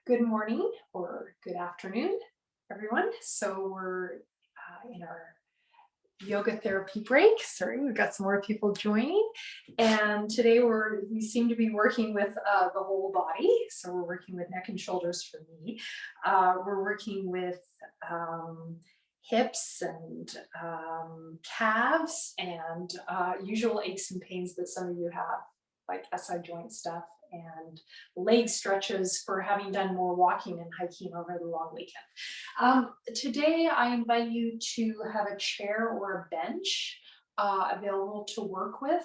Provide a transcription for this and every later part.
Good morning or good afternoon, everyone. So we're in our yoga therapy break. Sorry, we've got some more people joining, and today we seem to be working with the whole body. So we're working with neck and shoulders for me. We're working with hips and calves and usual aches and pains that some of you have, like SI joint stuff and leg stretches for having done more walking and hiking over the long weekend. Today, I invite you to have a chair or a bench available to work with.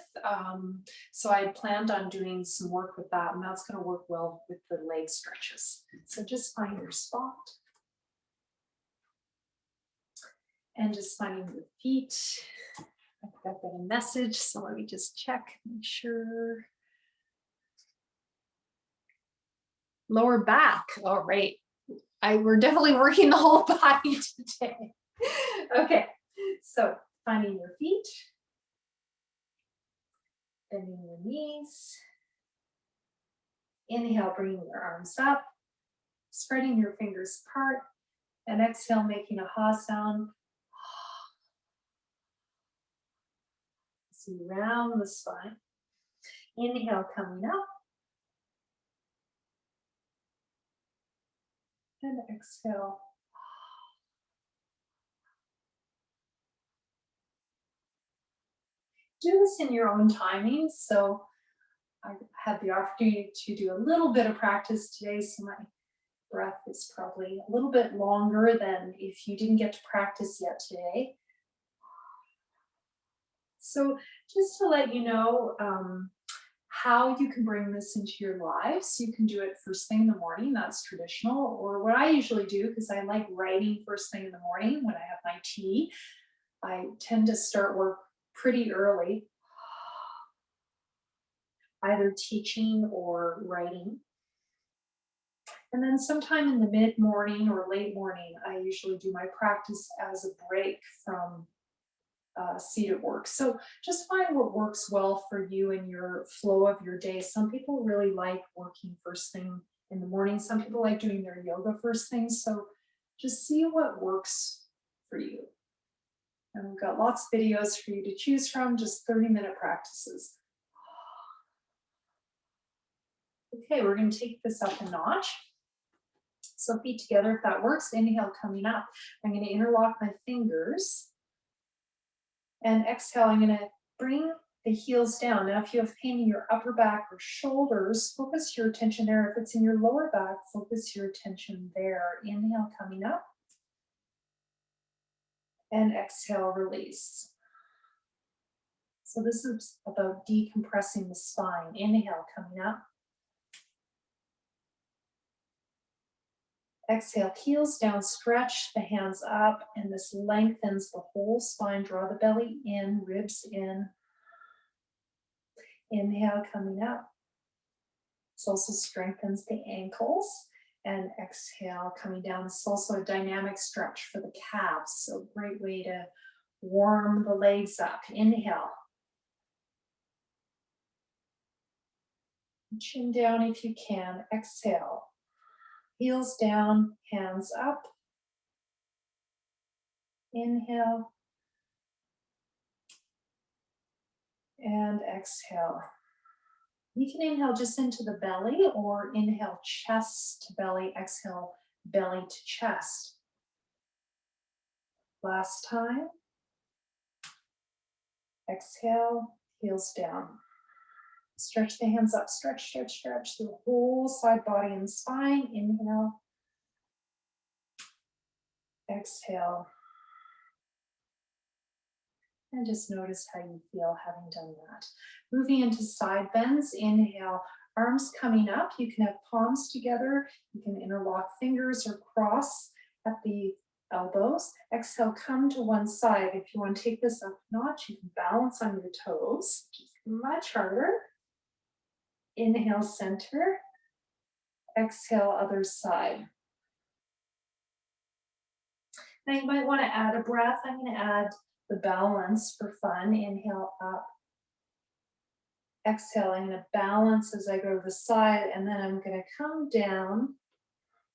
So I planned on doing some work with that, and that's going to work well with the leg stretches. So just find your spot and just finding your feet. I've got a message, so let me just check, make sure. Lower back. All right. We're definitely working the whole body today. Okay, so finding your feet, bending your knees. Inhale, bringing your arms up, spreading your fingers apart, and exhale, making a ha sound. As you round the spine. Inhale, coming up. And exhale. Do this in your own timing. So I had the opportunity to do a little bit of practice today, so my breath is probably a little bit longer than if you didn't get to practice yet today. So just to let you know how you can bring this into your lives, you can do it first thing in the morning. That's traditional. Or what I usually do, because I like writing first thing in the morning when I have my tea, I tend to start work pretty early, either teaching or writing. And then sometime in the mid-morning or late morning, I usually do my practice as a break from seated work. So just find what works well for you in your flow of your day. Some people really like working first thing in the morning. Some people like doing their yoga first thing. So just see what works for you. And we've got lots of videos for you to choose from, just 30-minute practices. Okay, we're going to take this up a notch. So feet together if that works. Inhale, coming up. I'm going to interlock my fingers. And exhale, I'm going to bring the heels down. Now, if you have pain in your upper back or shoulders, focus your attention there. If it's in your lower back, focus your attention there. Inhale, coming up. And exhale, release. So this is about decompressing the spine. Inhale, coming up. Exhale, heels down, stretch the hands up, and this lengthens the whole spine. Draw the belly in, ribs in. Inhale, coming up. This also strengthens the ankles. And exhale, coming down. This is also a dynamic stretch for the calves. So great way to warm the legs up. Inhale. Chin down if you can. Exhale. Heels down, hands up. Inhale. And exhale. You can inhale just into the belly or inhale chest to belly, exhale belly to chest. Last time. Exhale, heels down. Stretch the hands up, stretch, stretch, stretch through the whole side body and spine. Inhale. Exhale. And just notice how you feel having done that. Moving into side bends. Inhale, arms coming up. You can have palms together. You can interlock fingers or cross at the elbows. Exhale, come to one side. If you want to take this up a notch, you can balance on your toes, which is much harder. Inhale, center. Exhale, other side. Now you might want to add a breath. I'm going to add the balance for fun. Inhale, up. Exhale, I'm going to balance as I go to the side, and then I'm going to come down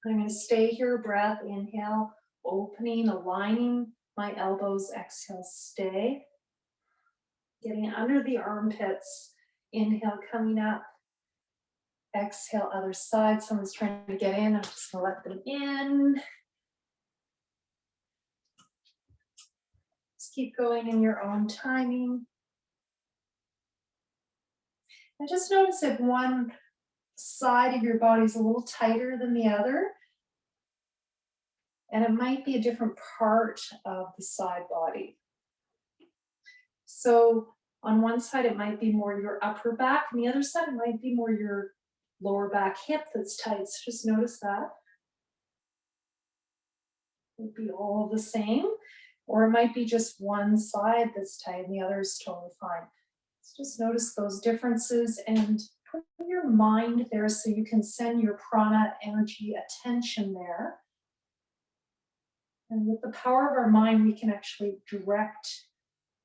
I'm going to stay here, breath, inhale, opening, aligning my elbows, exhale, stay. Getting under the armpits, inhale, coming up, exhale, other side. Someone's trying to get in, I'm just going to let them in. Just keep going in your own timing. And just notice if one side of your body is a little tighter than the other. And it might be a different part of the side body. So on one side, it might be more your upper back, and the other side, it might be more your lower back hip that's tight. So just notice that. It would be all the same, or it might be just one side that's tight and the other is totally fine. So just notice those differences and put your mind there so you can send your prana energy attention there. And with the power of our mind, we can actually direct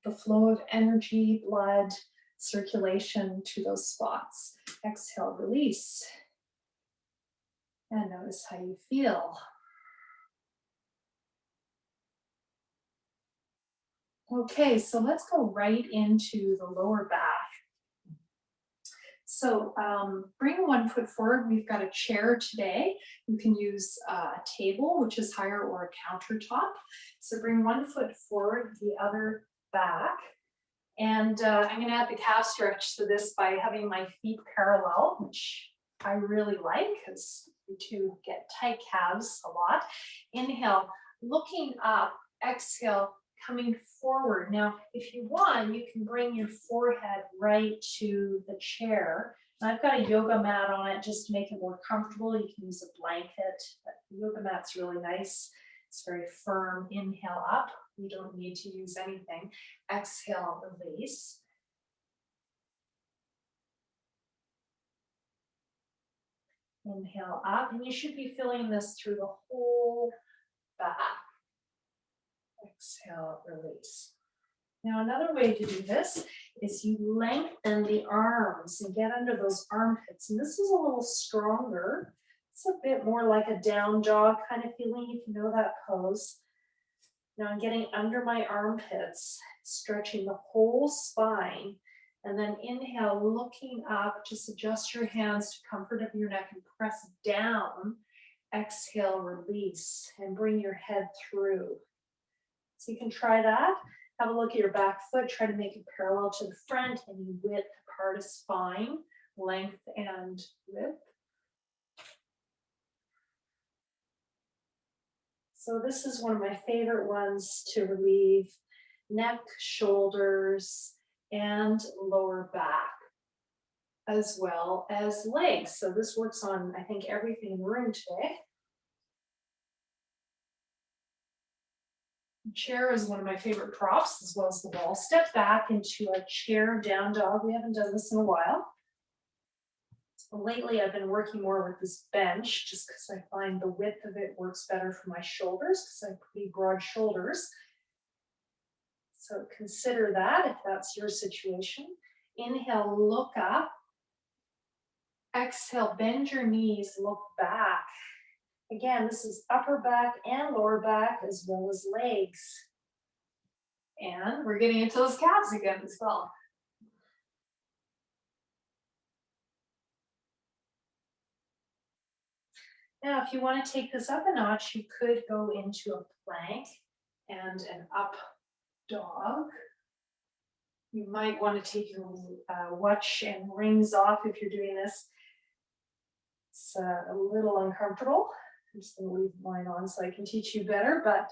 the flow of energy, blood, circulation to those spots. Exhale, release. And notice how you feel. Okay, so let's go right into the lower back. So bring one foot forward. We've got a chair today. You can use a table, which is higher, or a countertop. So bring one foot forward, the other back. And I'm going to add the calf stretch to this by having my feet parallel, which I really like because you two get tight calves a lot. Inhale, looking up, exhale, coming forward. Now, if you want, you can bring your forehead right to the chair. And I've got a yoga mat on it just to make it more comfortable. You can use a blanket. But the yoga mat's really nice. It's very firm. Inhale up. You don't need to use anything. Exhale, release. Inhale up. And you should be feeling this through the whole back. Exhale, release. Now, another way to do this is you lengthen the arms and get under those armpits. And this is a little stronger. It's a bit more like a down dog kind of feeling, if you know that pose. Now I'm getting under my armpits, stretching the whole spine. And then inhale, looking up, just adjust your hands to comfort of your neck and press down. Exhale, release, and bring your head through. So you can try that. Have a look at your back foot. Try to make it parallel to the front and width apart of spine, length and width. So this is one of my favorite ones to relieve neck, shoulders, and lower back, as well as legs. So this works on, I think, everything in the room today. Chair is one of my favorite props, as well as the wall. Step back into a chair down dog. We haven't done this in a while. Lately, I've been working more with this bench just because I find the width of it works better for my shoulders because I have pretty broad shoulders. So consider that if that's your situation. Inhale, look up. Exhale, bend your knees, look back. Again, this is upper back and lower back as well as legs. And we're getting into those calves again as well. Now, if you want to take this up a notch, you could go into a plank and an up dog. You might want to take your watch and rings off if you're doing this. It's a little uncomfortable. I'm just going to leave mine on so I can teach you better, but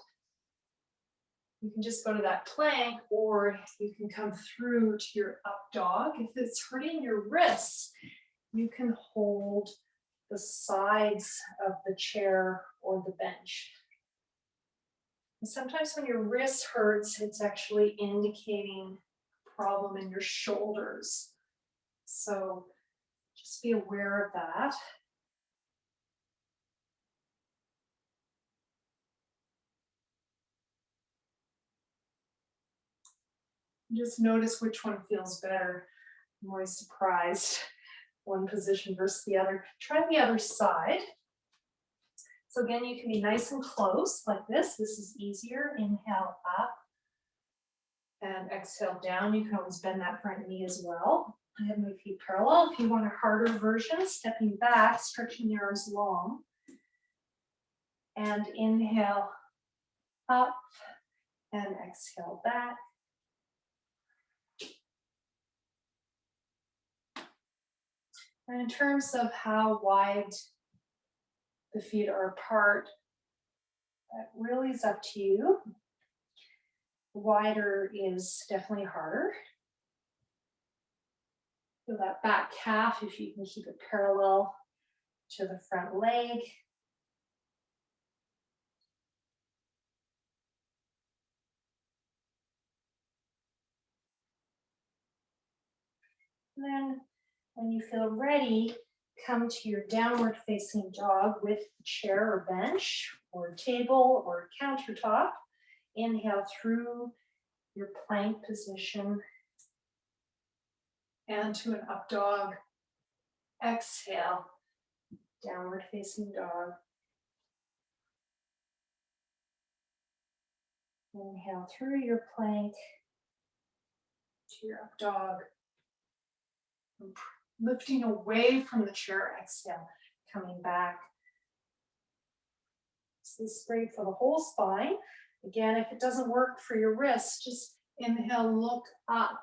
you can just go to that plank, or you can come through to your up dog. If it's hurting your wrists, you can hold the sides of the chair or the bench. And sometimes when your wrist hurts, it's actually indicating a problem in your shoulders. So just be aware of that. Just notice which one feels better. I'm always surprised, one position versus the other. Try the other side. So again, you can be nice and close like this. This is easier. Inhale up and exhale down. You can always bend that front knee as well. I have my feet parallel. If you want a harder version, stepping back, stretching the arms long. And inhale up and exhale back. And in terms of how wide the feet are apart, that really is up to you. Wider is definitely harder. Feel that back calf if you can keep it parallel to the front leg. And then when you feel ready, come to your downward facing dog with the chair or bench or table or countertop. Inhale through your plank position and to an up dog. Exhale, downward facing dog. Inhale through your plank to your up dog. Lifting away from the chair, exhale, coming back. This is great for the whole spine. Again, if it doesn't work for your wrists, just inhale, look up.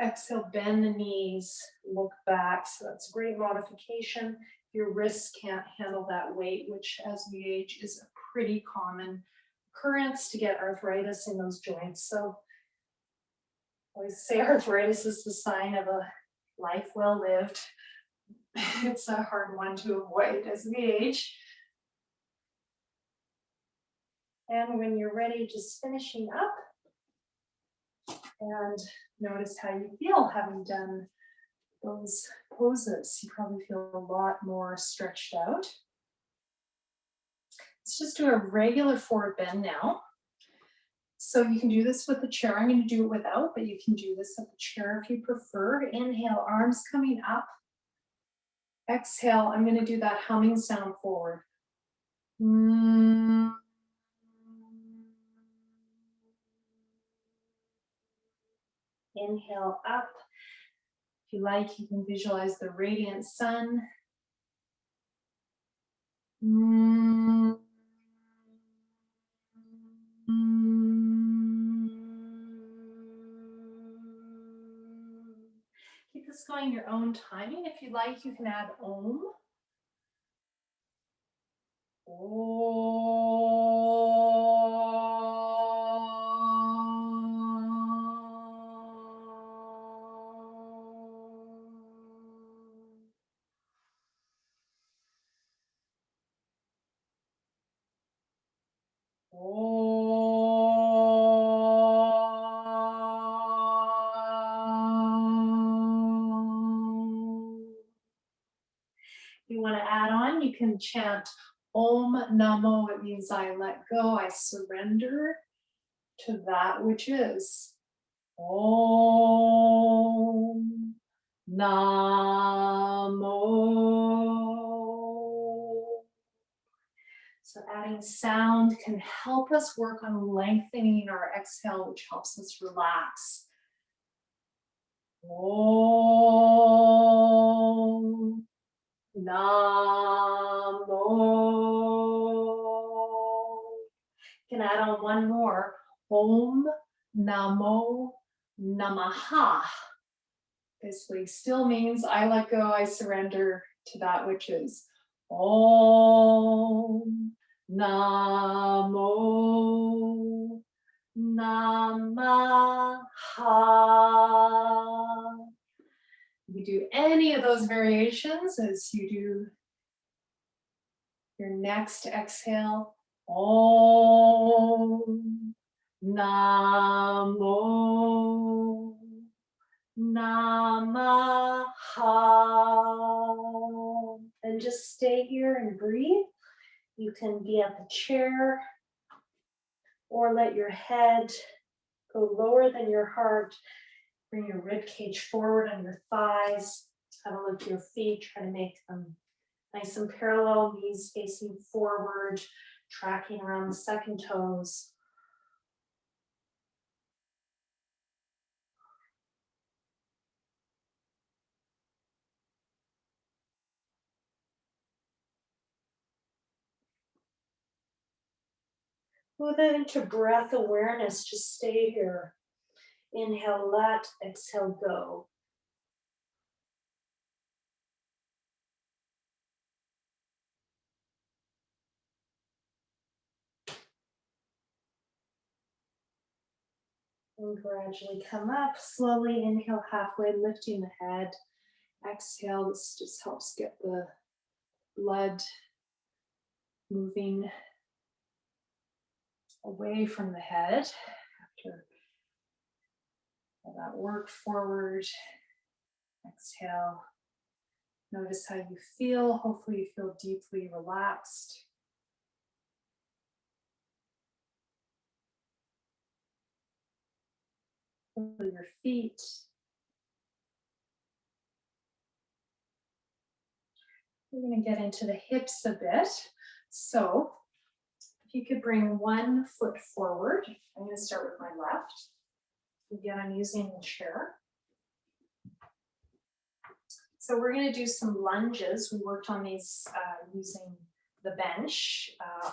Exhale, bend the knees, look back. So that's a great modification. Your wrists can't handle that weight, which as we age is a pretty common occurrence to get arthritis in those joints. So I always say arthritis is the sign of a life well lived. It's a hard one to avoid as we age. And when you're ready, just finishing up. And notice how you feel having done those poses. You probably feel a lot more stretched out. Let's just do a regular forward bend now. So you can do this with the chair. I'm going to do it without, but you can do this at the chair if you prefer. Inhale, arms coming up. Exhale, I'm going to do that humming sound forward. Inhale up. If you like, you can visualize the radiant sun. Keep this going your own timing. If you like, you can add Om. You want to add on, you can chant Om Namo. It means I let go, I surrender to that which is. Om Namo. So adding sound can help us work on lengthening our exhale, which helps us relax. Om Namo. You can add on one more. Om Namo Namaha. Basically still means I let go, I surrender to that which is. Om Namo Namaha. You do any of those variations as you do your next exhale. Om Namo Namaha. And just stay here and breathe. You can be at the chair or let your head go lower than your heart. Bring your rib cage forward on your thighs. Have a look at your feet. Try to make them Nice and parallel, knees facing forward, tracking around the second toes. Move it into breath awareness. Just stay here. Inhale, let, exhale, go. And gradually come up. Slowly inhale halfway, lifting the head. Exhale, this just helps get the blood moving away from the head after all that work. Forward. Exhale. Notice how you feel. Hopefully you feel deeply relaxed. Feel your feet. We're going to get into the hips a bit. So if you could bring one foot forward. I'm going to start with my left. Again, I'm using the chair. So we're going to do some lunges. We worked on these using the bench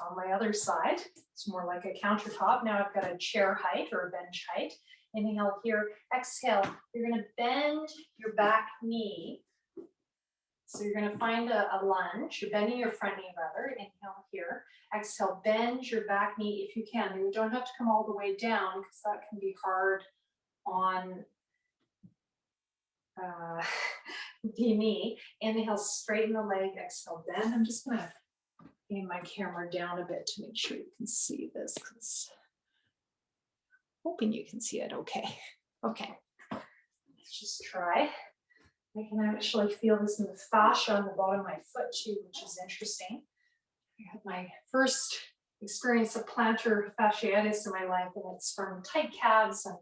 on my other side. It's more like a countertop. Now I've got a chair height or a bench height. Inhale here. Exhale. You're going to bend your back knee. So you're going to find a lunge. You're bending your front knee rather. Inhale here. Exhale. Bend your back knee if you can. You don't have to come all the way down because that can be hard on the knee. Inhale, straighten the leg. Exhale, bend. I'm just going to aim my camera down a bit to make sure you can see this, because hoping you can see it okay. Okay, let's just try. I can actually feel this in the fascia on the bottom of my foot too, which is interesting. I had my first experience of plantar fasciitis in my life, and it's from tight calves and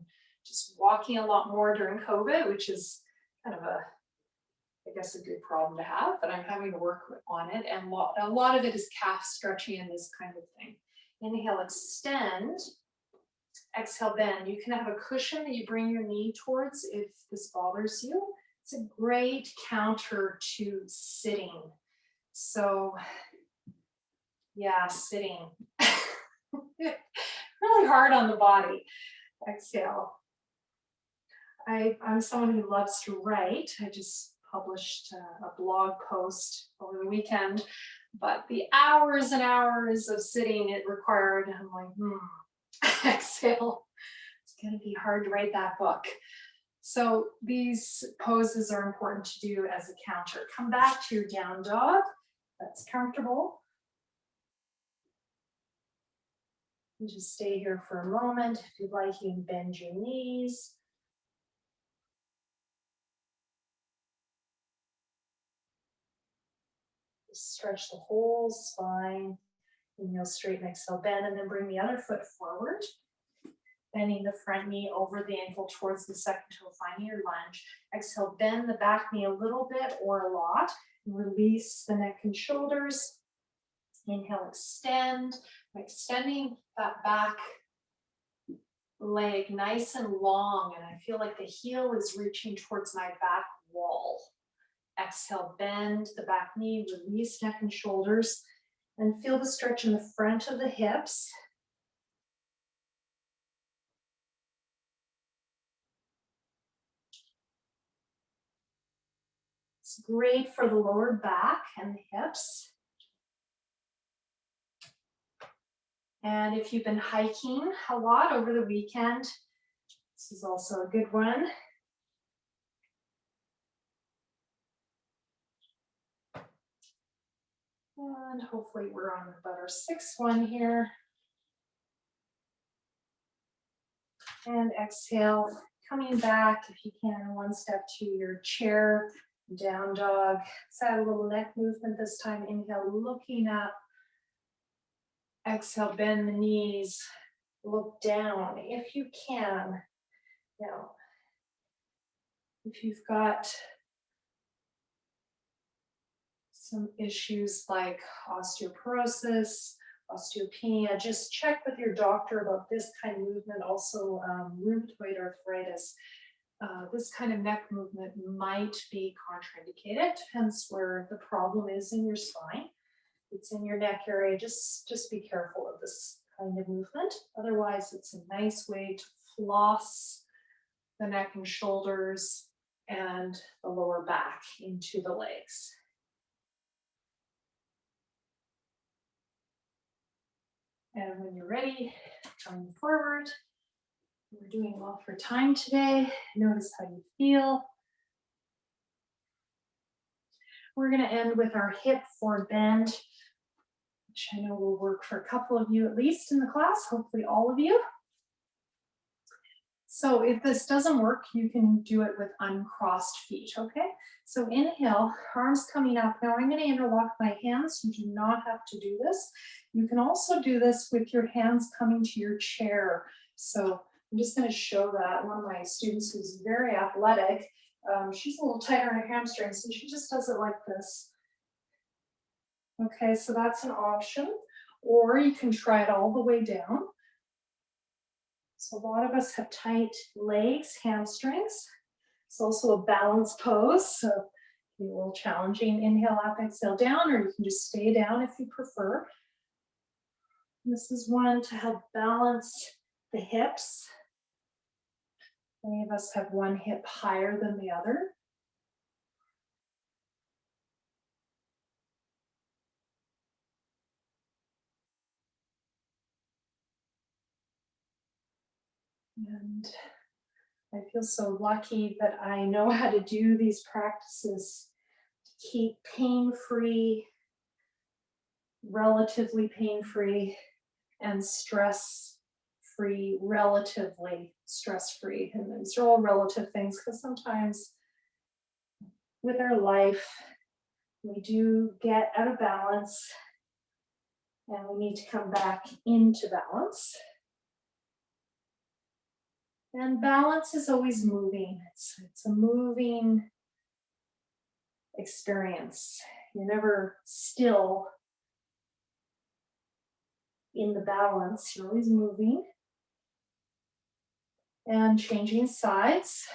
just walking a lot more during COVID, which is kind of I guess a good problem to have, but I'm having to work on it. And a lot of it is calf stretching and this kind of thing. Inhale, extend. Exhale, bend. You can have a cushion that you bring your knee towards if this bothers you. It's a great counter to sitting. So, yeah, sitting. Really hard on the body. Exhale. I'm someone who loves to write. I just published a blog post over the weekend, but the hours and hours of sitting it required, I'm like, exhale. It's going to be hard to write that book. So these poses are important to do as a counter. Come back to your down dog. That's comfortable. And just stay here for a moment. If you'd like, you can bend your knees. Just stretch the whole spine. Inhale, straighten, exhale, bend, and then bring the other foot forward. Bending the front knee over the ankle towards the second toe, finding your lunge. Exhale, bend the back knee a little bit or a lot. Release the neck and shoulders. Inhale, extend. I'm extending that back leg nice and long, and I feel like the heel is reaching towards my back wall. Exhale, bend the back knee, release neck and shoulders, and feel the stretch in the front of the hips. It's great for the lower back and the hips. And if you've been hiking a lot over the weekend, this is also a good one. And hopefully we're on about our sixth one here. And exhale, coming back, if you can, one step to your chair, down dog. Let's add a little neck movement this time. Inhale, looking up. Exhale, bend the knees, look down if you can. Now, if you've got some issues like osteoporosis, osteopenia, just check with your doctor about this kind of movement. Also, rheumatoid arthritis. This kind of neck movement might be contraindicated, depends where the problem is in your spine. If it's in your neck area, just be careful of this kind of movement. Otherwise, it's a nice way to floss the neck and shoulders and the lower back into the legs. And when you're ready, come forward. We're doing well for time today. Notice how you feel. We're going to end with our hip Fore Bend, which I know will work for a couple of you at least in the class, hopefully all of you. So if this doesn't work, you can do it with uncrossed feet, okay? So inhale, arms coming up. Now I'm going to interlock my hands. You do not have to do this. You can also do this with your hands coming to your chair. So I'm just going to show that. One of my students who's very athletic, she's a little tighter on her hamstrings, and she just does it like this. Okay, so that's an option. Or you can try it all the way down. So a lot of us have tight legs, hamstrings. It's also a balanced pose, so a little challenging. Inhale up, exhale down, or you can just stay down if you prefer. This is one to help balance the hips. Many of us have one hip higher than the other. And I feel so lucky that I know how to do these practices to keep pain-free, relatively pain-free, and stress-free, relatively stress-free. And these are all relative things because sometimes with our life, we do get out of balance and we need to come back into balance. And balance is always moving. It's a moving experience. You're never still in the balance. You're always moving and changing sides.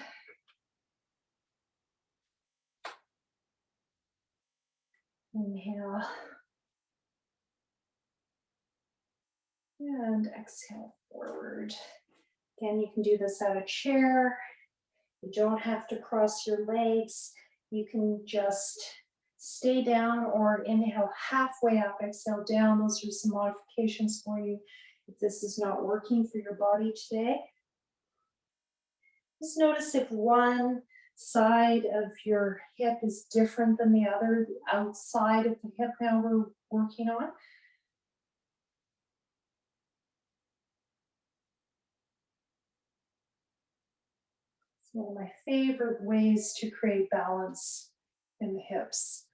Inhale. And exhale forward. Again, you can do this out of chair. You don't have to cross your legs. You can just stay down or inhale halfway up, exhale down. Those are some modifications for you if this is not working for your body today. Just notice if one side of your hip is different than the other, the outside of the hip now we're working on. It's one of my favorite ways to create balance in the hips.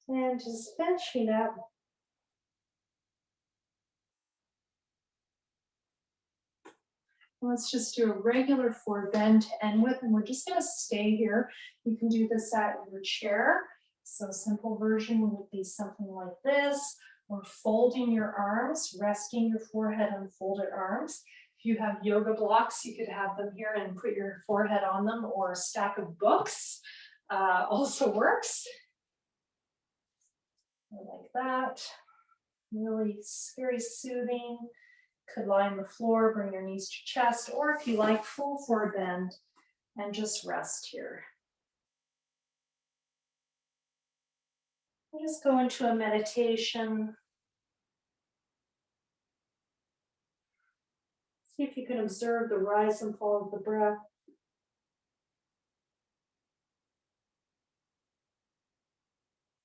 And just finishing up. Let's just do a regular Fore Bend to end with, and we're just going to stay here. You can do this at your chair. So a simple version would be something like this, or folding your arms, resting your forehead on folded arms. If you have yoga blocks, you could have them here and put your forehead on them, or a stack of books also works. Like that. Really very soothing. Could lie on the floor, bring your knees to chest, or if you like, full Fore Bend and just rest here. We'll just go into a meditation. See if you can observe the rise and fall of the breath.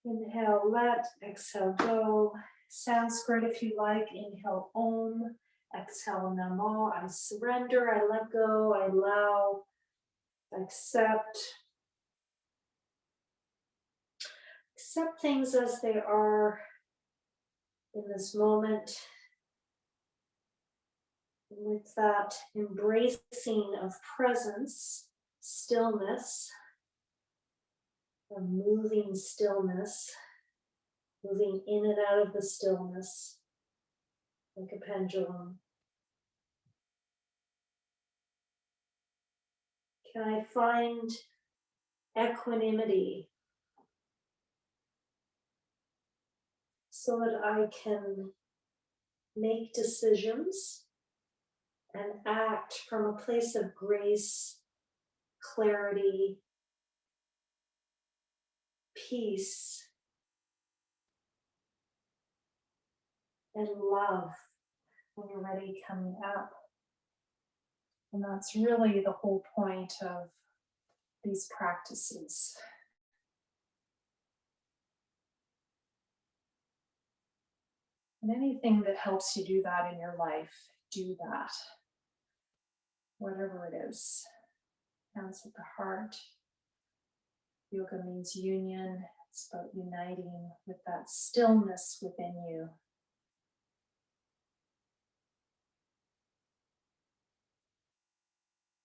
Inhale, let, exhale, go. Sanskrit if you like. Inhale, Om. Exhale, Namo. I surrender, I let go, I allow, I accept. accept things as they are in this moment, with that embracing of presence, stillness, a moving stillness, moving in and out of the stillness like a pendulum. Can I find equanimity so that I can make decisions and act from a place of grace, clarity, peace, and love when you're ready coming up? And that's really the whole point of these practices. And anything that helps you do that in your life, do that. Whatever it is. Hands at the heart. Yoga means union. It's about uniting with that stillness within you.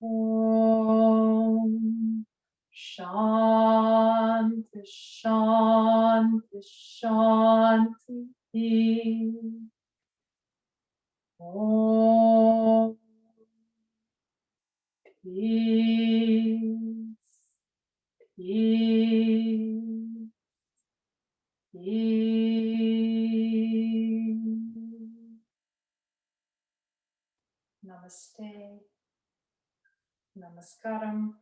Om Shanti Shanti Shanti. Om Peace, peace, peace. Namaste, Namaskaram.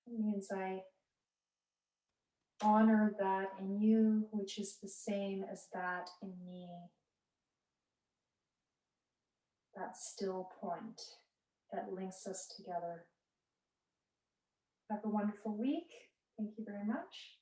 It means I honor that in you, which is the same as that in me. That still point that links us together. Have a wonderful week. Thank you very much.